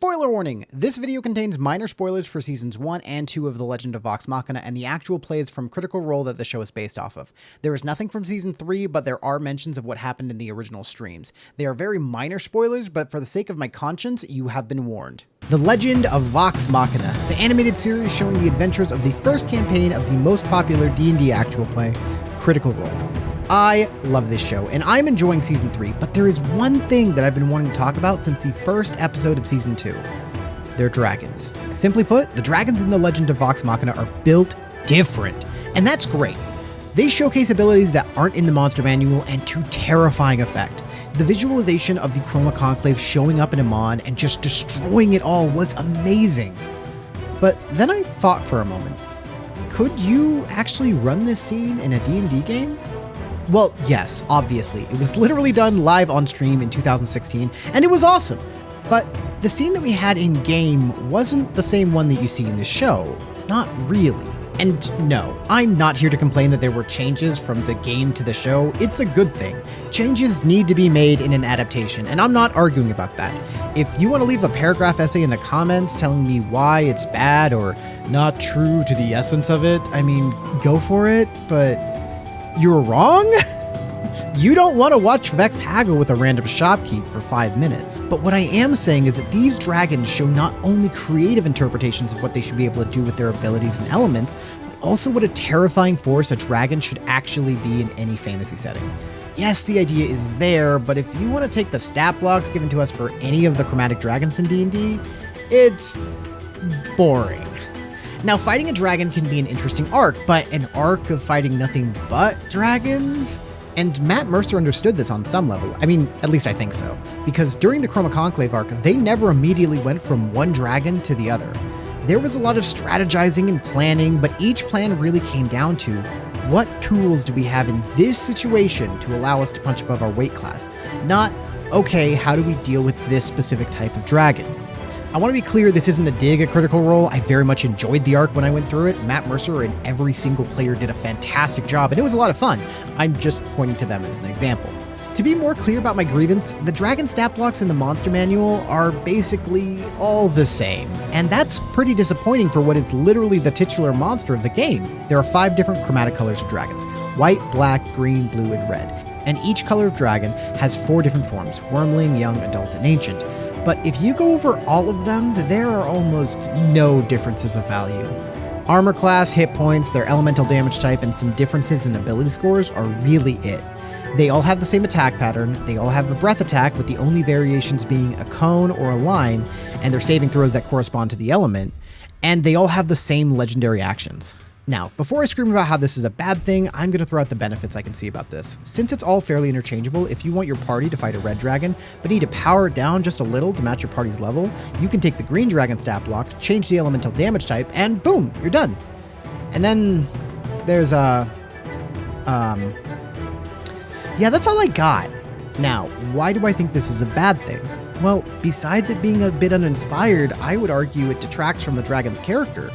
Spoiler warning! This video contains minor spoilers for Seasons 1 and 2 of The Legend of Vox Machina and the actual plays from Critical Role that the show is based off of. There is nothing from Season 3, but there are mentions of what happened in the original streams. They are very minor spoilers, but for the sake of my conscience, you have been warned. The Legend of Vox Machina, the animated series showing the adventures of the first campaign of the most popular D&D actual play, Critical Role. I love this show, and I'm enjoying Season 3, but there is one thing that I've been wanting to talk about since the first episode of Season 2. They're dragons. Simply put, the dragons in The Legend of Vox Machina are built different, and that's great. They showcase abilities that aren't in the monster manual and to terrifying effect. The visualization of the Chroma Conclave showing up in Amon and just destroying it all was amazing. But then I thought for a moment, could you actually run this scene in a D&D game? Well, yes, obviously. It was literally done live on stream in 2016, and it was awesome. But the scene that we had in-game wasn't the same one that you see in the show. Not really. And no, I'm not here to complain that there were changes from the game to the show. It's a good thing. Changes need to be made in an adaptation, and I'm not arguing about that. If you want to leave a paragraph essay in the comments telling me why it's bad or not true to the essence of it, I mean, go for it, but you're wrong? You don't want to watch Vex haggle with a random shopkeep for 5 minutes. But what I am saying is that these dragons show not only creative interpretations of what they should be able to do with their abilities and elements, but also what a terrifying force a dragon should actually be in any fantasy setting. Yes, the idea is there, but if you want to take the stat blocks given to us for any of the chromatic dragons in D&D, it's boring. Now, fighting a dragon can be an interesting arc, but an arc of fighting nothing but dragons? And Matt Mercer understood this on some level. I mean, at least I think so. Because during the Chroma Conclave arc, they never immediately went from one dragon to the other. There was a lot of strategizing and planning, but each plan really came down to what tools do we have in this situation to allow us to punch above our weight class? Not, okay, how do we deal with this specific type of dragon? I want to be clear, this isn't a dig at Critical Role. I very much enjoyed the arc when I went through it. Matt Mercer and every single player did a fantastic job, and it was a lot of fun. I'm just pointing to them as an example. To be more clear about my grievance, the dragon stat blocks in the monster manual are basically all the same, and that's pretty disappointing for what is literally the titular monster of the game. There are 5 different chromatic colors of dragons: white, black, green, blue, and red. And each color of dragon has 4 different forms: wormling, young, adult, and ancient. But if you go over all of them, there are almost no differences of value. Armor class, hit points, their elemental damage type, and some differences in ability scores are really it. They all have the same attack pattern, they all have a breath attack, with the only variations being a cone or a line, and their saving throws that correspond to the element, and they all have the same legendary actions. Now, before I scream about how this is a bad thing, I'm going to throw out the benefits I can see about this. Since it's all fairly interchangeable, if you want your party to fight a red dragon, but need to power it down just a little to match your party's level, you can take the green dragon stat block, change the elemental damage type, and boom, you're done. And then there's yeah, that's all I got. Now, why do I think this is a bad thing? Well, besides it being a bit uninspired, I would argue it detracts from the dragon's character.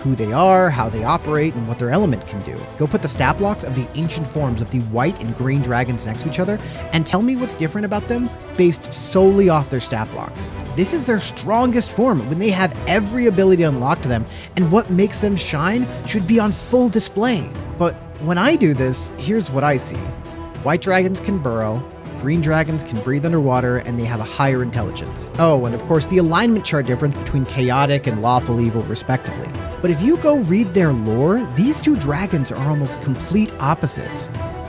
Who they are, how they operate, and what their element can do. Go put the stat blocks of the ancient forms of the white and green dragons next to each other, and tell me what's different about them based solely off their stat blocks. This is their strongest form when they have every ability unlocked to them, and what makes them shine should be on full display. But when I do this, here's what I see. White dragons can burrow, green dragons can breathe underwater, and they have a higher intelligence. Oh, and of course the alignment chart difference between chaotic and lawful evil respectively. But if you go read their lore, these 2 dragons are almost complete opposites.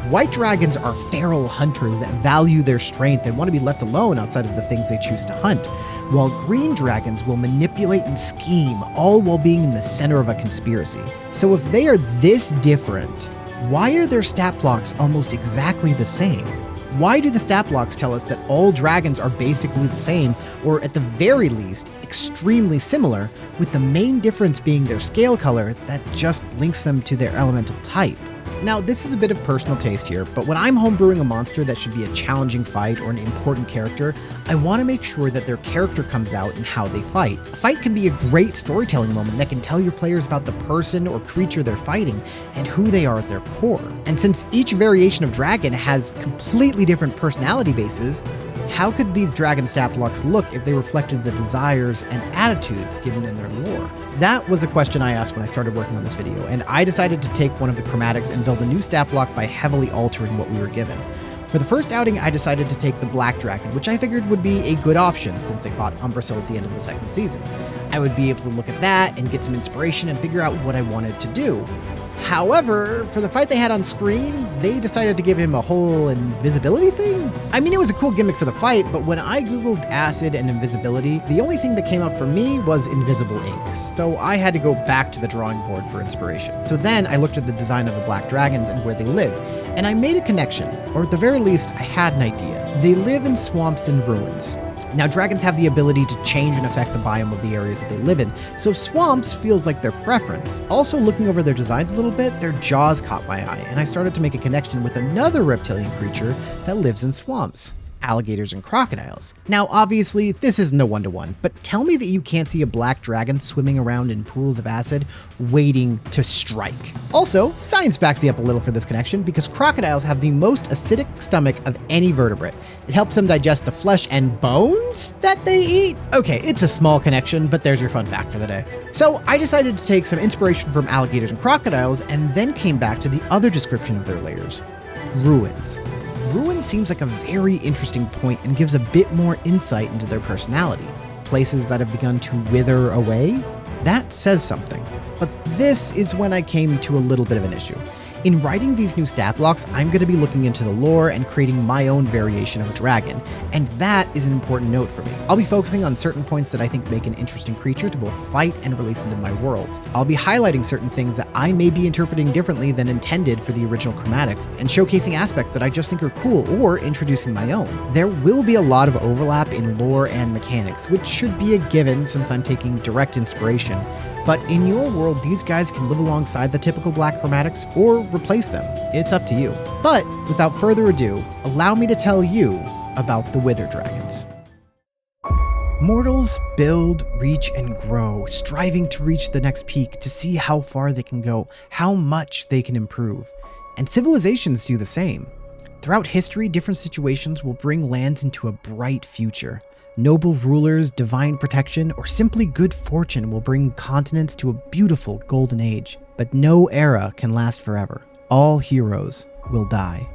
White dragons are feral hunters that value their strength and want to be left alone outside of the things they choose to hunt, while green dragons will manipulate and scheme, all while being in the center of a conspiracy. So if they are this different, why are their stat blocks almost exactly the same? Why do the stat blocks tell us that all dragons are basically the same, or at the very least, extremely similar, with the main difference being their scale color that just links them to their elemental type? Now, this is a bit of personal taste here, but when I'm homebrewing a monster that should be a challenging fight or an important character, I want to make sure that their character comes out in how they fight. A fight can be a great storytelling moment that can tell your players about the person or creature they're fighting and who they are at their core. And since each variation of dragon has completely different personality bases, How could these dragon stat blocks look if they reflected the desires and attitudes given in their lore? That was a question I asked when I started working on this video, and I decided to take one of the chromatics and build a new stat block by heavily altering what we were given. For the first outing, I decided to take the Black Dragon, which I figured would be a good option since they fought Umbrasyl at the end of the second season. I would be able to look at that and get some inspiration and figure out what I wanted to do. However, for the fight they had on screen, they decided to give him a whole invisibility thing? I mean, it was a cool gimmick for the fight, but when I googled acid and invisibility, the only thing that came up for me was invisible ink, so I had to go back to the drawing board for inspiration. So then I looked at the design of the Black Dragons and where they lived, and I made a connection, or at the very least, I had an idea. They live in swamps and ruins. Now, dragons have the ability to change and affect the biome of the areas that they live in, so swamps feels like their preference. Also, looking over their designs a little bit, their jaws caught my eye, and I started to make a connection with another reptilian creature that lives in swamps: alligators and crocodiles. Now, obviously, this is no one-to-one, but tell me that you can't see a black dragon swimming around in pools of acid, waiting to strike. Also, science backs me up a little for this connection because crocodiles have the most acidic stomach of any vertebrate. It helps them digest the flesh and bones that they eat. Okay, it's a small connection, but there's your fun fact for the day. So I decided to take some inspiration from alligators and crocodiles and then came back to the other description of their layers: ruins. Ruin seems like a very interesting point and gives a bit more insight into their personality. Places that have begun to wither away? That says something. But this is when I came to a little bit of an issue. In writing these new stat blocks, I'm going to be looking into the lore and creating my own variation of a dragon, and that is an important note for me. I'll be focusing on certain points that I think make an interesting creature to both fight and release into my worlds. I'll be highlighting certain things that I may be interpreting differently than intended for the original chromatics, and showcasing aspects that I just think are cool or introducing my own. There will be a lot of overlap in lore and mechanics, which should be a given since I'm taking direct inspiration. But in your world, these guys can live alongside the typical black chromatics or replace them. It's up to you. But without further ado, allow me to tell you about the Wither Dragons. Mortals build, reach, and grow, striving to reach the next peak to see how far they can go, how much they can improve. And civilizations do the same. Throughout history, different situations will bring lands into a bright future. Noble rulers, divine protection, or simply good fortune will bring continents to a beautiful golden age. But no era can last forever. All heroes will die.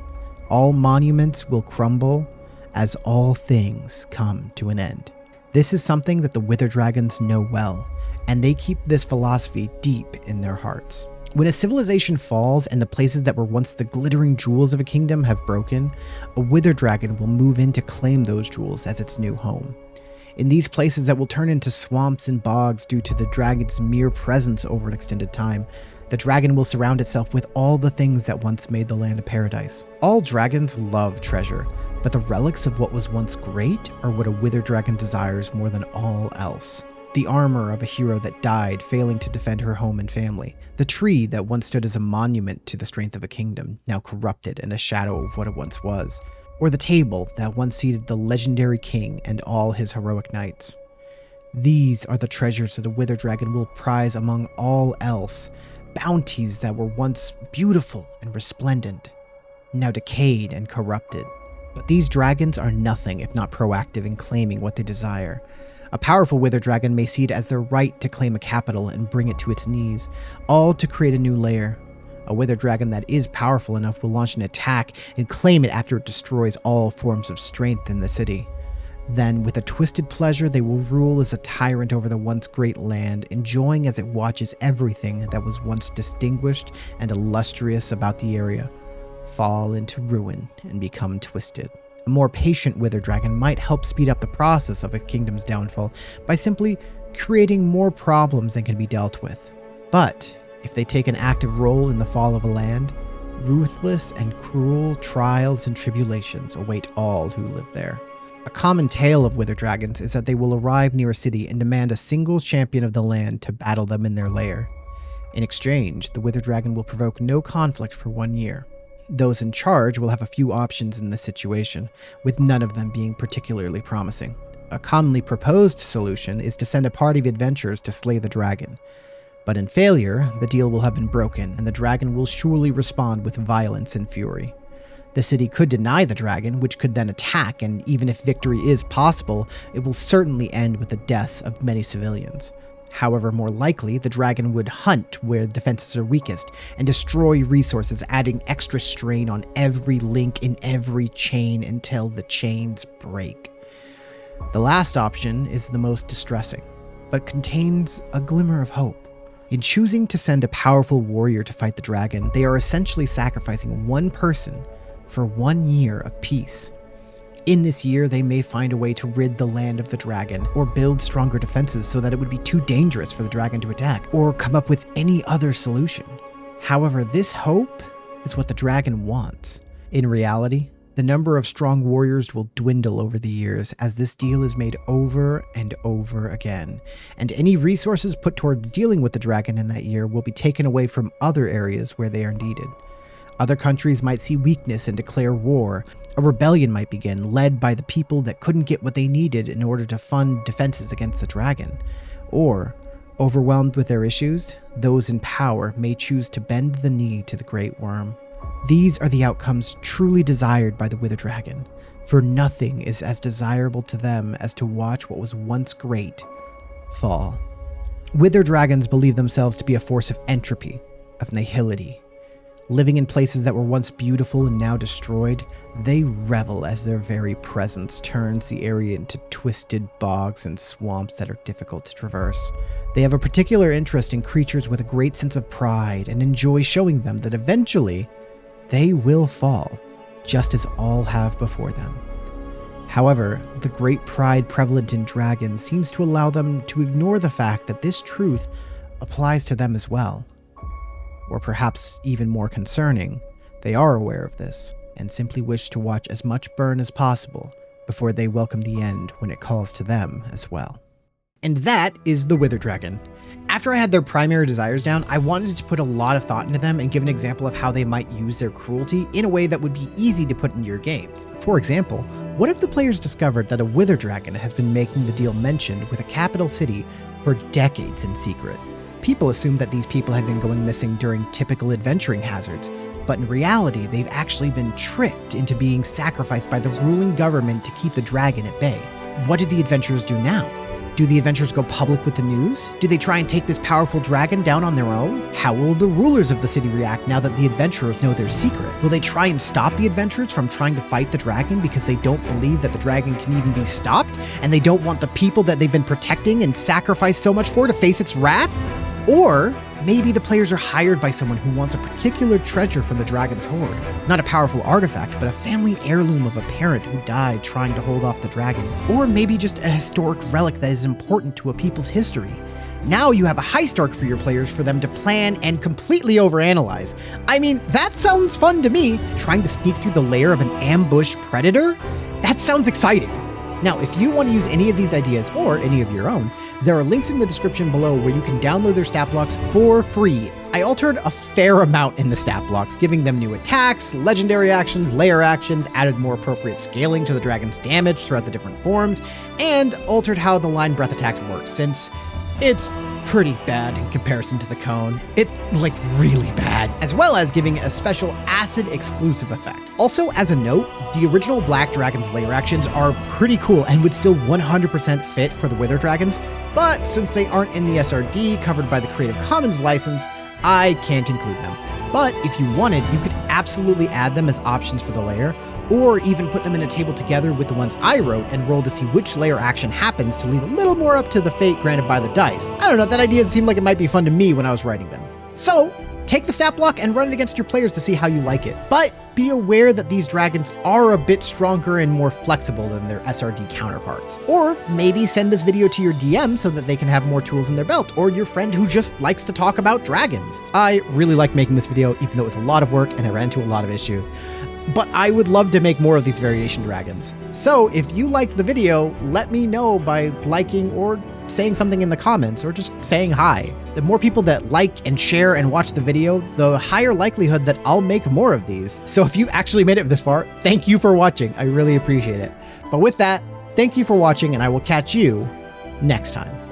All monuments will crumble as all things come to an end. This is something that the Wither Dragons know well, and they keep this philosophy deep in their hearts. When a civilization falls and the places that were once the glittering jewels of a kingdom have broken, a Wither Dragon will move in to claim those jewels as its new home. In these places that will turn into swamps and bogs due to the dragon's mere presence over an extended time, the dragon will surround itself with all the things that once made the land a paradise. All dragons love treasure, but the relics of what was once great are what a Wither Dragon desires more than all else. The armor of a hero that died, failing to defend her home and family. The tree that once stood as a monument to the strength of a kingdom, now corrupted and a shadow of what it once was. Or the table that once seated the legendary king and all his heroic knights. These are the treasures that a Wither Dragon will prize among all else. Bounties that were once beautiful and resplendent, now decayed and corrupted. But these dragons are nothing if not proactive in claiming what they desire. A powerful Wither Dragon may see it as their right to claim a capital and bring it to its knees, all to create a new lair. A Wither Dragon that is powerful enough will launch an attack and claim it after it destroys all forms of strength in the city. Then, with a twisted pleasure, they will rule as a tyrant over the once great land, enjoying as it watches everything that was once distinguished and illustrious about the area fall into ruin and become twisted. A more patient Wither Dragon might help speed up the process of a kingdom's downfall by simply creating more problems than can be dealt with. But if they take an active role in the fall of a land, ruthless and cruel trials and tribulations await all who live there. A common tale of Wither Dragons is that they will arrive near a city and demand a single champion of the land to battle them in their lair. In exchange, the Wither Dragon will provoke no conflict for 1 year. Those in charge will have a few options in this situation, with none of them being particularly promising. A commonly proposed solution is to send a party of adventurers to slay the dragon. But in failure, the deal will have been broken, and the dragon will surely respond with violence and fury. The city could deny the dragon, which could then attack, and even if victory is possible, it will certainly end with the deaths of many civilians. However, more likely, the dragon would hunt where defenses are weakest and destroy resources, adding extra strain on every link in every chain until the chains break. The last option is the most distressing, but contains a glimmer of hope. In choosing to send a powerful warrior to fight the dragon, they are essentially sacrificing one person for 1 year of peace. In this year, they may find a way to rid the land of the dragon, or build stronger defenses so that it would be too dangerous for the dragon to attack, or come up with any other solution. However, this hope is what the dragon wants. In reality, the number of strong warriors will dwindle over the years as this deal is made over and over again, and any resources put towards dealing with the dragon in that year will be taken away from other areas where they are needed. Other countries might see weakness and declare war. A rebellion might begin, led by the people that couldn't get what they needed in order to fund defenses against the dragon. Or, overwhelmed with their issues, those in power may choose to bend the knee to the Great Worm. These are the outcomes truly desired by the Wither Dragon, for nothing is as desirable to them as to watch what was once great fall. Wither dragons believe themselves to be a force of entropy, of nihility. Living in places that were once beautiful and now destroyed, they revel as their very presence turns the area into twisted bogs and swamps that are difficult to traverse. They have a particular interest in creatures with a great sense of pride and enjoy showing them that eventually they will fall, just as all have before them. However, the great pride prevalent in dragons seems to allow them to ignore the fact that this truth applies to them as well. Or perhaps even more concerning, they are aware of this and simply wish to watch as much burn as possible before they welcome the end when it calls to them as well. And that is the Wither Dragon. After I had their primary desires down, I wanted to put a lot of thought into them and give an example of how they might use their cruelty in a way that would be easy to put into your games. For example, what if the players discovered that a Wither Dragon has been making the deal mentioned with a capital city for decades in secret? People assumed that these people had been going missing during typical adventuring hazards, but in reality, they've actually been tricked into being sacrificed by the ruling government to keep the dragon at bay. What do the adventurers do now? Do the adventurers go public with the news? Do they try and take this powerful dragon down on their own? How will the rulers of the city react now that the adventurers know their secret? Will they try and stop the adventurers from trying to fight the dragon because they don't believe that the dragon can even be stopped, and they don't want the people that they've been protecting and sacrificed so much for to face its wrath? Or maybe the players are hired by someone who wants a particular treasure from the dragon's hoard. Not a powerful artifact, but a family heirloom of a parent who died trying to hold off the dragon. Or maybe just a historic relic that is important to a people's history. Now you have a heist arc for your players for them to plan and completely overanalyze. I mean, that sounds fun to me. Trying to sneak through the lair of an ambush predator? That sounds exciting. Now, if you want to use any of these ideas or any of your own, there are links in the description below where you can download their stat blocks for free. I altered a fair amount in the stat blocks, giving them new attacks, legendary actions, layer actions, added more appropriate scaling to the dragon's damage throughout the different forms, and altered how the line breath attacks work, since it's pretty bad in comparison to the cone. It's like really bad, as well as giving a special acid exclusive effect. Also, as a note, the original Black Dragon's layer actions are pretty cool and would still 100% fit for the Wither Dragons, but since they aren't in the SRD covered by the Creative Commons license, I can't include them. But if you wanted, you could absolutely add them as options for the layer, or even put them in a table together with the ones I wrote and roll to see which layer action happens to leave a little more up to the fate granted by the dice. I don't know, that idea seemed like it might be fun to me when I was writing them. So, take the stat block and run it against your players to see how you like it. But be aware that these dragons are a bit stronger and more flexible than their SRD counterparts. Or maybe send this video to your DM so that they can have more tools in their belt, or your friend who just likes to talk about dragons. I really like making this video, even though it was a lot of work and I ran into a lot of issues. But I would love to make more of these variation dragons. So if you liked the video, let me know by liking or saying something in the comments, or just saying hi. The more people that like and share and watch the video, the higher likelihood that I'll make more of these. So if you actually made it this far, thank you for watching. I really appreciate it. But with that, thank you for watching, and I will catch you next time.